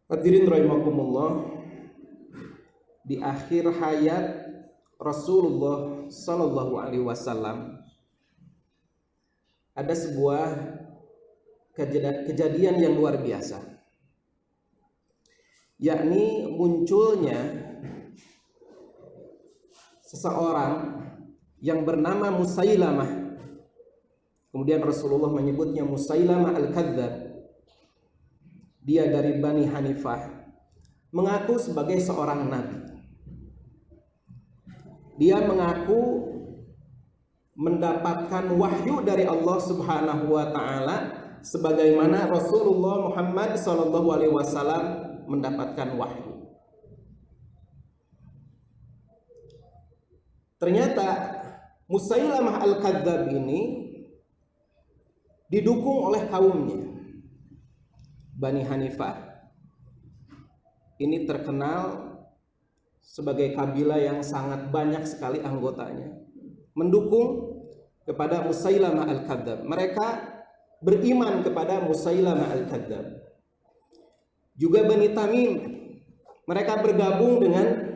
Hadirin rahimakumullah, di akhir hayat Rasulullah Sallallahu Alaihi Wasallam ada sebuah kejadian yang luar biasa, yakni munculnya seseorang yang bernama Musailamah. Kemudian Rasulullah menyebutnya Musailamah al-Kadzdzab. Dia dari Bani Hanifah, mengaku sebagai seorang nabi. Dia mengaku mendapatkan wahyu dari Allah Subhanahu wa taala sebagaimana Rasulullah Muhammad sallallahu alaihi wasallam mendapatkan wahyu. Ternyata Musailamah al-Kadzdzab ini didukung oleh kaumnya. Bani Hanifah ini terkenal sebagai kabilah yang sangat banyak sekali anggotanya, mendukung kepada Musailamah al-Kadzdzab. Mereka beriman kepada Musailamah al-Kadzdzab. Juga Bani Tamim, mereka bergabung dengan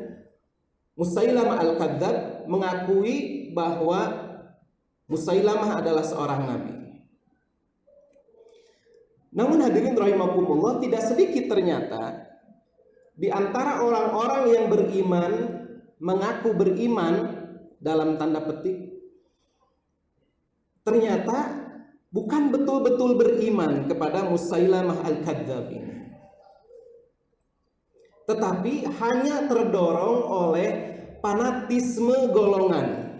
Musailamah al-Kadzdzab, mengakui bahwa Musailamah adalah seorang nabi. Namun hadirin rahimakumullah, tidak sedikit ternyata di antara orang-orang yang beriman, mengaku beriman dalam tanda petik, ternyata bukan betul-betul beriman kepada Musailamah al-Kadzdzab ini, tetapi hanya terdorong oleh fanatisme golongan,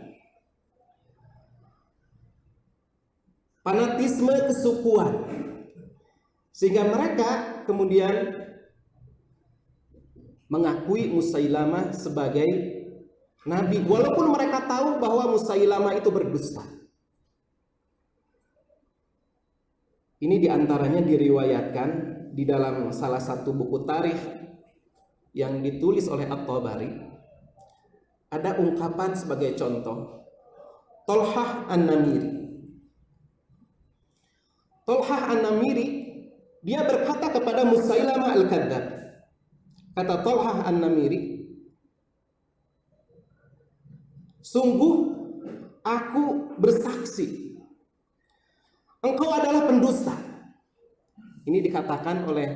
fanatisme kesukuan, sehingga mereka kemudian mengakui Musailamah sebagai nabi, walaupun mereka tahu bahwa Musailamah itu berdusta. Ini diantaranya diriwayatkan di dalam salah satu buku tarikh yang ditulis oleh At-Tabari. Ada ungkapan sebagai contoh, Tolhah An-Namiri. Tolhah An-Namiri, dia berkata kepada Musailamah al-Kadzdzab. Kata Tolhah An-Namiri, sungguh aku bersaksi engkau adalah pendusta. Ini dikatakan oleh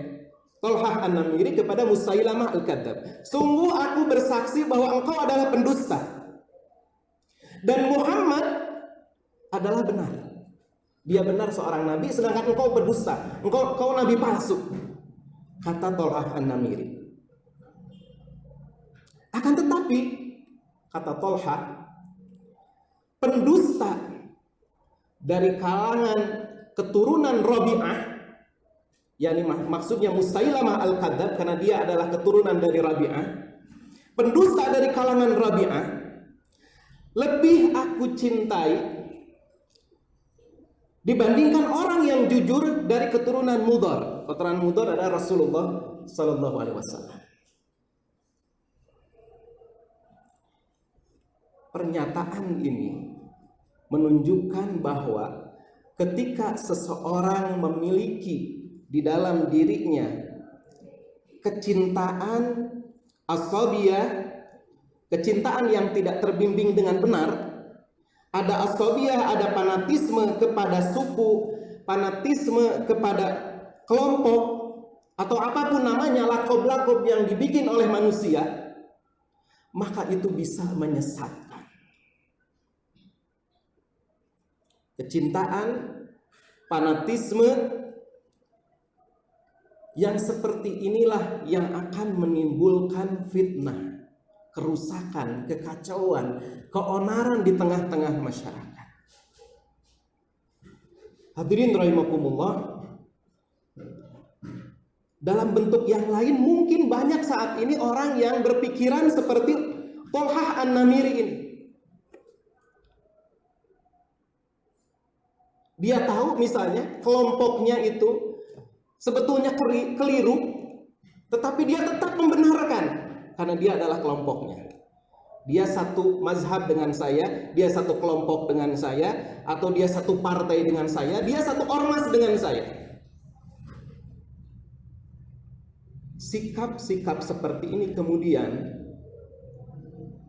Tolhah An-Namiri kepada Musailamah al-Kadzdzab. Sungguh aku bersaksi bahwa engkau adalah pendusta dan Muhammad adalah benar. Dia benar seorang nabi, sedangkan engkau berdusta, engkau nabi palsu, kata Tolhah An-Namiri. Akan tetapi, kata Tolhah, pendusta dari kalangan keturunan Rabi'ah, yakni maksudnya Musailamah al-Kadzdzab karena dia adalah keturunan dari Rabi'ah, pendusta dari kalangan Rabi'ah lebih aku cintai dibandingkan orang yang jujur dari keturunan Mudhar. Keturunan Mudhar adalah Rasulullah Sallallahu Alaihi Wasallam. Pernyataan ini menunjukkan bahwa ketika seseorang memiliki di dalam dirinya kecintaan asabiyah, kecintaan yang tidak terbimbing dengan benar, ada asabiyah, ada fanatisme kepada suku, fanatisme kepada kelompok, atau apapun namanya, lakob-lakob yang dibikin oleh manusia, maka itu bisa menyesatkan. Kecintaan, fanatisme yang seperti inilah yang akan menimbulkan fitnah, kerusakan, kekacauan, keonaran di tengah-tengah masyarakat. Hadirin rahimakumullah, dalam bentuk yang lain mungkin banyak saat ini orang yang berpikiran seperti Tolhah An-Namiri ini. Dia tahu misalnya kelompoknya itu sebetulnya keliru, tetapi dia tetap membenarkan karena dia adalah kelompoknya. Dia satu mazhab dengan saya, dia satu kelompok dengan saya, atau dia satu partai dengan saya, dia satu ormas dengan saya. sikap-sikap seperti ini kemudian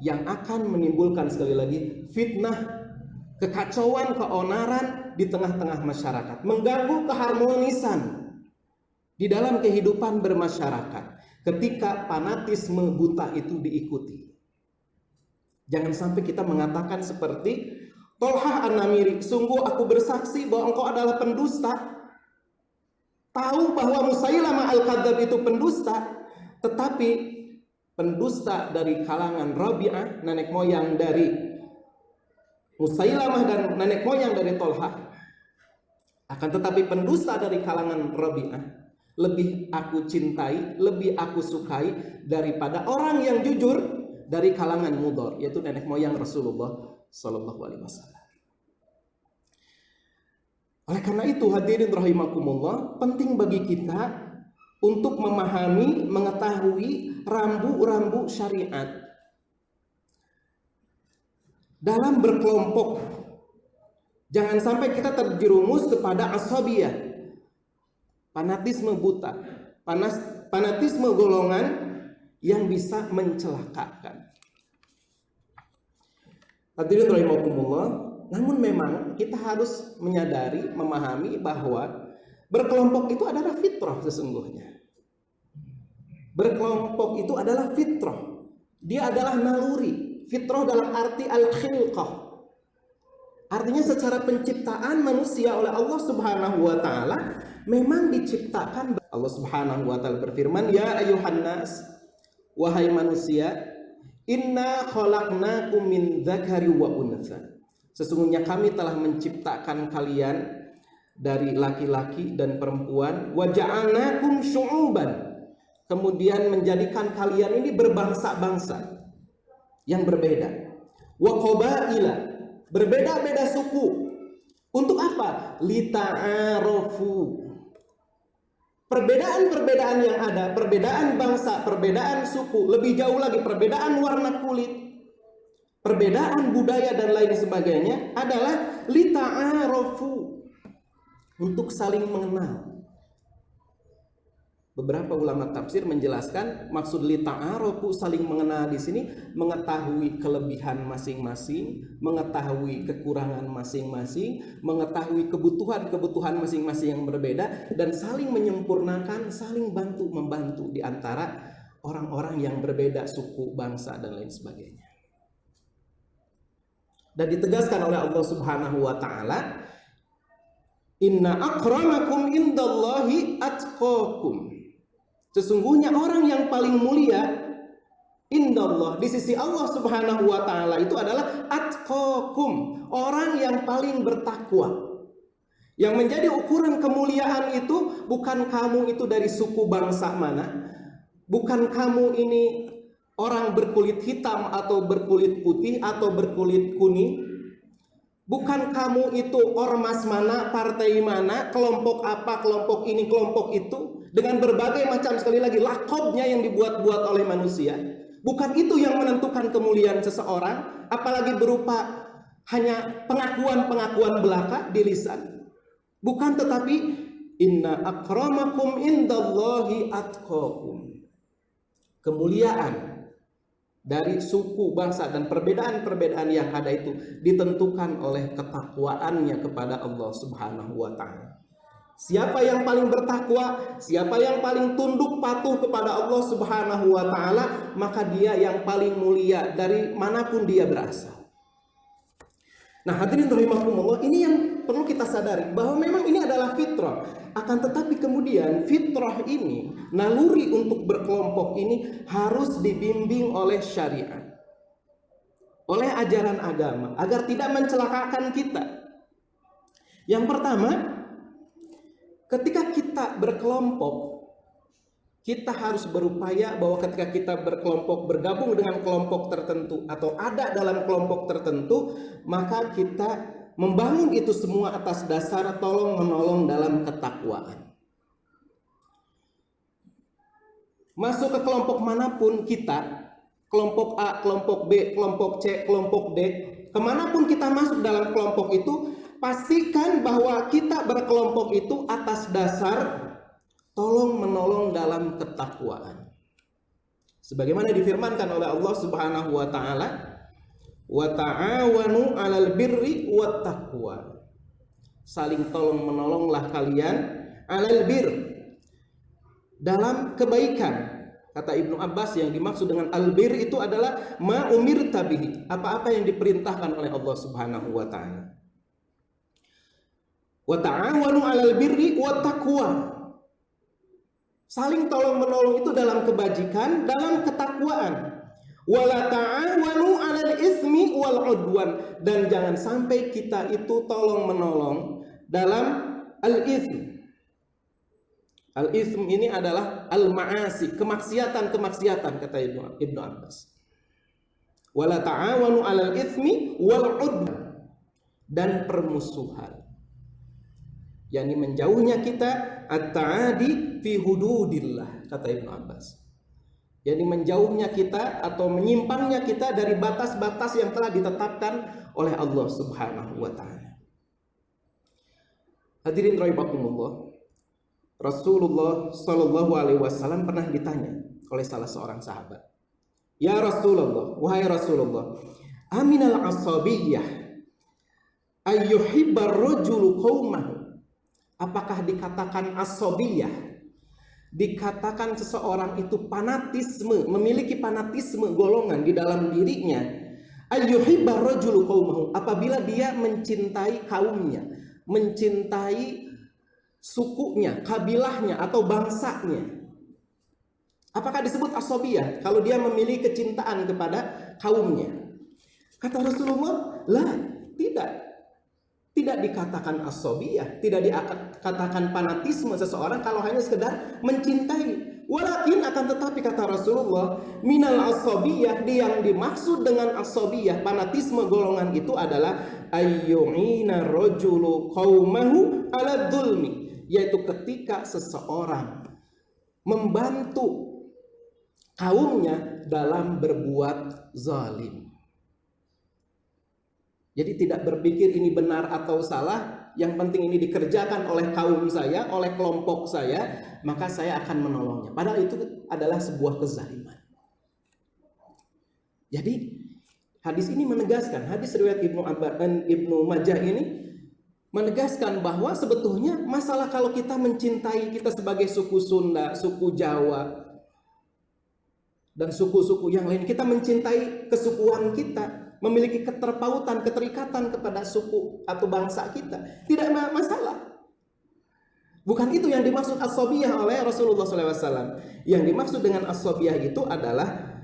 yang akan menimbulkan sekali lagi fitnah, kekacauan, keonaran di tengah-tengah masyarakat, mengganggu keharmonisan di dalam kehidupan bermasyarakat ketika fanatisme buta itu diikuti. Jangan sampai kita mengatakan seperti Tolhah An-Namiri, sungguh aku bersaksi bahwa engkau adalah pendusta. Tahu bahwa Musailamah Al-Kadzdzab itu pendusta, tetapi pendusta dari kalangan Rabi'ah, nenek moyang dari Musailamah dan nenek moyang dari Tolhah. Akan tetapi pendusta dari kalangan Rabi'ah lebih aku cintai, lebih aku sukai daripada orang yang jujur dari kalangan Mudhar, yaitu nenek moyang Rasulullah Sallallahu Alaihi Wasallam. Oleh karena itu hadirin rahimakumullah, penting bagi kita untuk memahami, mengetahui rambu-rambu syariat dalam berkelompok. Jangan sampai kita terjerumus kepada asabiyah, fanatisme buta, fanatisme golongan yang bisa mencelakakan. Hadirin rahimakumullah, namun memang kita harus menyadari, memahami bahwa berkelompok itu adalah fitrah sesungguhnya. Berkelompok itu adalah fitrah. Dia adalah naluri. Fitrah dalam arti al-khilqah. Artinya secara penciptaan manusia oleh Allah Subhanahu wa taala memang diciptakan. Allah Subhanahu wa taala berfirman, "Ya ayuhan nas, wahai manusia, inna khalaqnakum min dzakari wa untha." Sesungguhnya kami telah menciptakan kalian dari laki-laki dan perempuan, wa ja'alnakum syu'uban. Kemudian menjadikan kalian ini berbangsa-bangsa yang berbeda. Wa qabaila, berbeda-beda suku. Untuk apa? Lita'arofu. Perbedaan-perbedaan yang ada, perbedaan bangsa, perbedaan suku, lebih jauh lagi perbedaan warna kulit, perbedaan budaya dan lain sebagainya adalah lita'arofu, untuk saling mengenal. Beberapa ulama tafsir menjelaskan maksud lita'arofu, saling mengenal di sini mengetahui kelebihan masing-masing, mengetahui kekurangan masing-masing, mengetahui kebutuhan-kebutuhan masing-masing yang berbeda, dan saling menyempurnakan, saling bantu membantu di antara orang-orang yang berbeda suku, bangsa dan lain sebagainya. Dan ditegaskan oleh Allah Subhanahu wa taala, "Inna akramakum indallahi atqakum." Sesungguhnya orang yang paling mulia indallah, di sisi Allah Subhanahu wa taala itu adalah atqakum, orang yang paling bertakwa. Yang menjadi ukuran kemuliaan itu bukan kamu itu dari suku bangsa mana, bukan kamu ini orang berkulit hitam atau berkulit putih atau berkulit kuning, bukan kamu itu ormas mana, partai mana, kelompok apa, kelompok ini, kelompok itu, dengan berbagai macam sekali lagi lakobnya yang dibuat-buat oleh manusia. Bukan itu yang menentukan kemuliaan seseorang, apalagi berupa hanya pengakuan-pengakuan belaka di lisan. Bukan, tetapi inna akramakum indallahi atqakum. Kemuliaan dari suku, bangsa, dan perbedaan-perbedaan yang ada itu ditentukan oleh ketakwaannya kepada Allah Subhanahu wa ta'ala. Siapa yang paling bertakwa, siapa yang paling tunduk patuh kepada Allah Subhanahu wa ta'ala, maka dia yang paling mulia dari manapun dia berasal. Nah, hadirin rahimakumullah, ini yang perlu kita sadari, bahwa memang ini adalah fitrah. Akan tetapi kemudian fitrah ini, naluri untuk berkelompok ini harus dibimbing oleh syariat, oleh ajaran agama, agar tidak mencelakakan kita. Yang pertama, ketika kita berkelompok, kita harus berupaya bahwa ketika kita berkelompok, bergabung dengan kelompok tertentu atau ada dalam kelompok tertentu, maka kita membangun itu semua atas dasar tolong menolong dalam ketakwaan. Masuk ke kelompok manapun kita, kelompok A, kelompok B, kelompok C, kelompok D, kemanapun kita masuk dalam kelompok itu, pastikan bahwa kita berkelompok itu atas dasar tolong menolong dalam ketakwaan. Sebagaimana difirmankan oleh Allah Subhanahu wa taala, wa ta'awanu 'alal birri wat taqwa. Saling tolong menolonglah kalian 'alal bir, dalam kebaikan. Kata Ibnu Abbas, yang dimaksud dengan albir itu adalah ma umirta bihi, apa-apa yang diperintahkan oleh Allah Subhanahu wa taala. Wa ta'awanu 'alal birri wat taqwa. Saling tolong menolong itu dalam kebajikan, dalam ketakwaan. Wala ta'awanu 'alal ismi wal 'udwan, dan jangan sampai kita itu tolong menolong dalam al-ism. Al-ism ini adalah al-ma'asi, kemaksiatan-kemaksiatan, kata Ibnu Abbas. Wala ta'awanu 'alal ismi wal 'udwan, dan permusuhan. yakni menjauhnya kita at-ta'adi fi hududillah, kata Ibnu Abbas. yakni menjauhnya kita atau menyimpangnya kita dari batas-batas yang telah ditetapkan oleh Allah Subhanahu wa taala. Hadirin rahimakumullah, Rasulullah sallallahu alaihi wasallam pernah ditanya oleh salah seorang sahabat, "Ya Rasulullah, wahai Rasulullah, aminal asabiyyah ayyuhibbar rajulu qaumahu?" Apakah dikatakan asabiyyah, dikatakan seseorang itu fanatisme, memiliki fanatisme golongan di dalam dirinya, ayyuhibbar rajulu qaumahu, apabila dia mencintai kaumnya, mencintai sukunya, kabilahnya atau bangsanya. Apakah disebut asabiyyah kalau dia memiliki kecintaan kepada kaumnya? Kata Rasulullah, "La, tidak. Tidak dikatakan asabiyyah, tidak dikatakan fanatisme seseorang kalau hanya sekedar mencintai. Walakin akan tetapi, kata Rasulullah, minal asabiyyah, yang dimaksud dengan asabiyyah, fanatisme golongan itu adalah ayyu'ina rajulu qaumahu ala dzulmi, yaitu ketika seseorang membantu kaumnya dalam berbuat zalim. Jadi tidak berpikir ini benar atau salah, yang penting ini dikerjakan oleh kaum saya, oleh kelompok saya, maka saya akan menolongnya. Padahal itu adalah sebuah kezaliman. Jadi hadis ini menegaskan, hadis riwayat Ibnu Abbas dan Ibnu Majah ini menegaskan bahwa sebetulnya masalah kalau kita mencintai, kita sebagai suku Sunda, suku Jawa, dan suku-suku yang lain, kita mencintai kesukuan kita, memiliki keterpautan, keterikatan kepada suku atau bangsa kita, tidak masalah. Bukan itu yang dimaksud asabiyyah oleh Rasulullah SAW. Yang dimaksud dengan asabiyyah itu adalah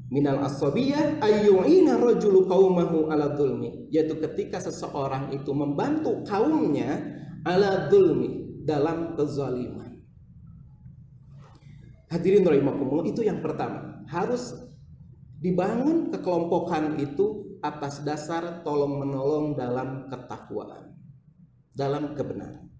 minal asabiyyah ayyu'ina rajulu qaumahu ala dzulmi, yaitu ketika seseorang itu membantu kaumnya ala dzulmi, dalam kezaliman. Hadirin rahimakumullah, itu yang pertama, harus dibangun kekelompokan itu atas dasar tolong menolong dalam ketakwaan, dalam kebenaran.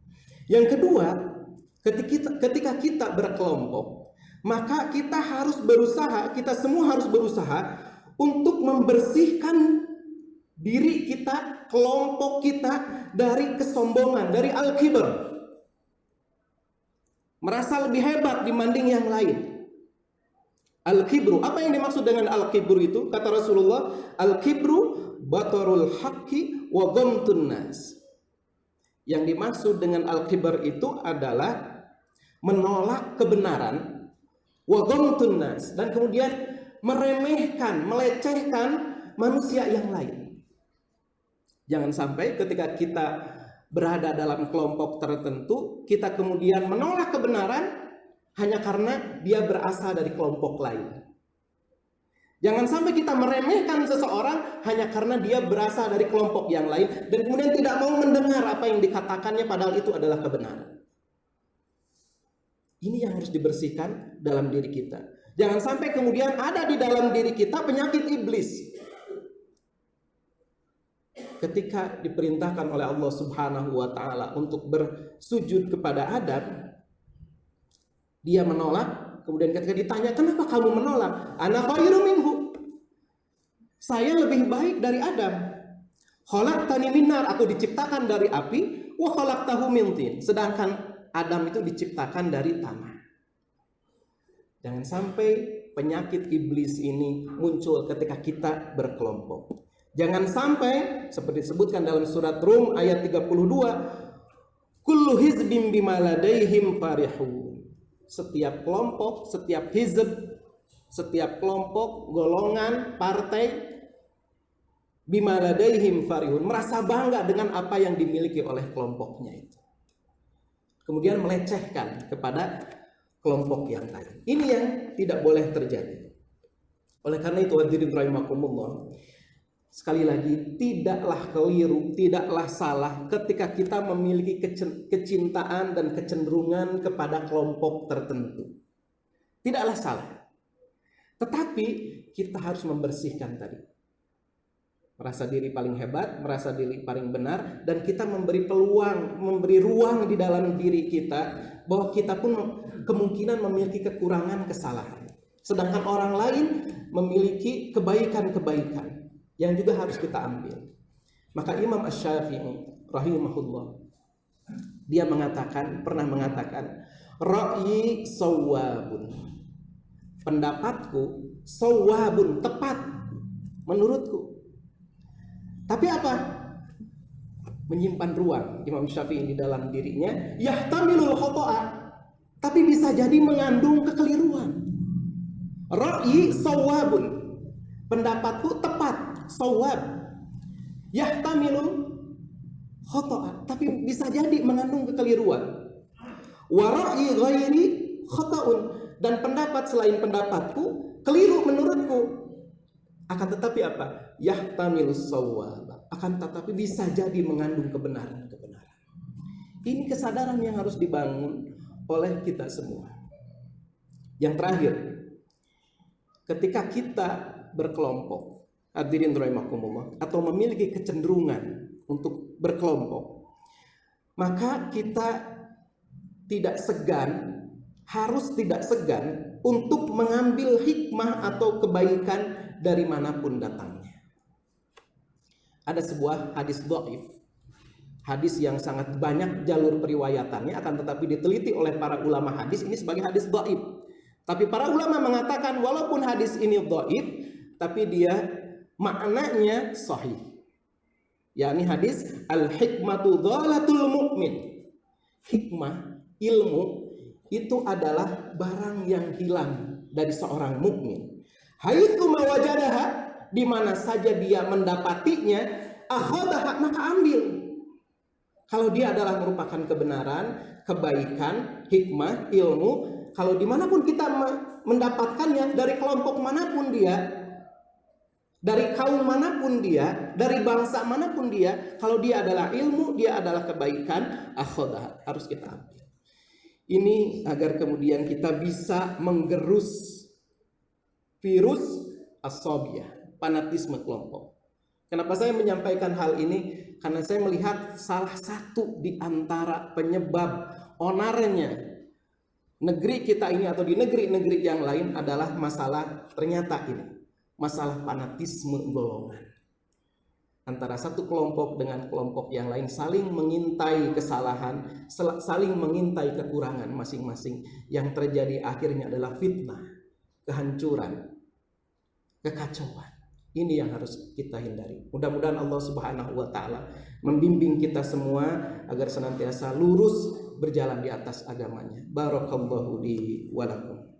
Yang kedua, ketika kita berkelompok, maka kita harus berusaha, kita semua harus berusaha untuk membersihkan diri kita, kelompok kita dari kesombongan, dari al-kibr, merasa lebih hebat dibanding yang lain. Al-kibru, apa yang dimaksud dengan al-kibru itu? Kata Rasulullah, al-kibru batarul haqqi wa ghamtun nas. Yang dimaksud dengan al-kibr itu adalah menolak kebenaran, wa ghamtun nas, dan kemudian meremehkan, melecehkan manusia yang lain. Jangan sampai ketika kita berada dalam kelompok tertentu, kita kemudian menolak kebenaran hanya karena dia berasal dari kelompok lain. Jangan sampai kita meremehkan seseorang hanya karena dia berasal dari kelompok yang lain dan kemudian tidak mau mendengar apa yang dikatakannya padahal itu adalah kebenaran. Ini yang harus dibersihkan dalam diri kita. Jangan sampai kemudian ada di dalam diri kita penyakit iblis. Ketika diperintahkan oleh Allah Subhanahu wa taala untuk bersujud kepada Adam, dia menolak. Kemudian ketika ditanya, "Kenapa kamu menolak?" "Ana khairum minhu." Saya lebih baik dari Adam. "Khalaqtani min nar," aku diciptakan dari api, "wa khalaqtahu min tin." Sedangkan Adam itu diciptakan dari tanah. Jangan sampai penyakit iblis ini muncul ketika kita berkelompok. Jangan sampai seperti disebutkan dalam surat Rum ayat 32, kullu hizbin bima ladaihim farihun. Setiap kelompok, setiap hizb, setiap kelompok, golongan, partai, bima ladaihim farihun, merasa bangga dengan apa yang dimiliki oleh kelompoknya itu. Kemudian melecehkan kepada kelompok yang lain. Ini yang tidak boleh terjadi. Oleh karena itu, hadirin rahimakumullah, sekali lagi, tidaklah keliru, tidaklah salah ketika kita memiliki kecintaan dan kecenderungan kepada kelompok tertentu. Tidaklah salah. Tetapi kita harus membersihkan tadi. Merasa diri paling hebat, merasa diri paling benar, dan kita memberi peluang, memberi ruang di dalam diri kita bahwa kita pun kemungkinan memiliki kekurangan, kesalahan. Sedangkan orang lain memiliki kebaikan-kebaikan yang juga harus kita ambil. Maka Imam Asy-Syafi'i rahimahullah, dia pernah mengatakan, ra'yi sawwabun, pendapatku sawwabun, tepat menurutku. Tapi apa? Menyimpan ruang Imam Syafi'i di dalam dirinya, yahtamilul khoto'a, tapi bisa jadi mengandung kekeliruan. Ra'yi sawwabun, pendapatku tepat, sawwab, yahtamilul khoto'a, tapi bisa jadi mengandung kekeliruan. Wa ra'yi ghairi khota'un, dan pendapat selain pendapatku keliru menurutku. Akan tetapi apa? Yahtamilus shawwab, akan tetapi bisa jadi mengandung kebenaran-kebenaran. Ini kesadaran yang harus dibangun oleh kita semua. Yang terakhir, ketika kita berkelompok, hadirin rahimakumullah, atau memiliki kecenderungan untuk berkelompok, maka kita harus tidak segan untuk mengambil hikmah atau kebaikan dari manapun datangnya. Ada sebuah hadis dhaif, hadis yang sangat banyak jalur periwayatannya, akan tetapi diteliti oleh para ulama hadis ini sebagai hadis dhaif. Tapi para ulama mengatakan walaupun hadis ini dhaif, tapi dia maknanya sahih. Yakni hadis al-hikmatu dhalatul mu'min. Hikmah, ilmu itu adalah barang yang hilang dari seorang mukmin. Haitsu mawajadaha, di mana saja dia mendapatinya, akhadaha, maka ambil. Kalau dia adalah merupakan kebenaran, kebaikan, hikmah, ilmu, kalau dimanapun kita mendapatkannya, dari kelompok manapun dia, dari kaum manapun dia, dari bangsa manapun dia, kalau dia adalah ilmu, dia adalah kebaikan, akhadaha, harus kita ambil. Ini agar kemudian kita bisa menggerus virus as-sabiyah, fanatisme kelompok. Kenapa saya menyampaikan hal ini? Karena saya melihat salah satu di antara penyebab onarnya negeri kita ini atau di negeri-negeri yang lain adalah masalah, ternyata ini, masalah fanatisme golongan. Antara satu kelompok dengan kelompok yang lain saling mengintai kesalahan, saling mengintai kekurangan masing-masing. Yang terjadi akhirnya adalah fitnah, kehancuran, kekacauan. Ini yang harus kita hindari. Mudah-mudahan Allah Subhanahu wa taala membimbing kita semua agar senantiasa lurus berjalan di atas agamanya. Barakallahu li wa lakum.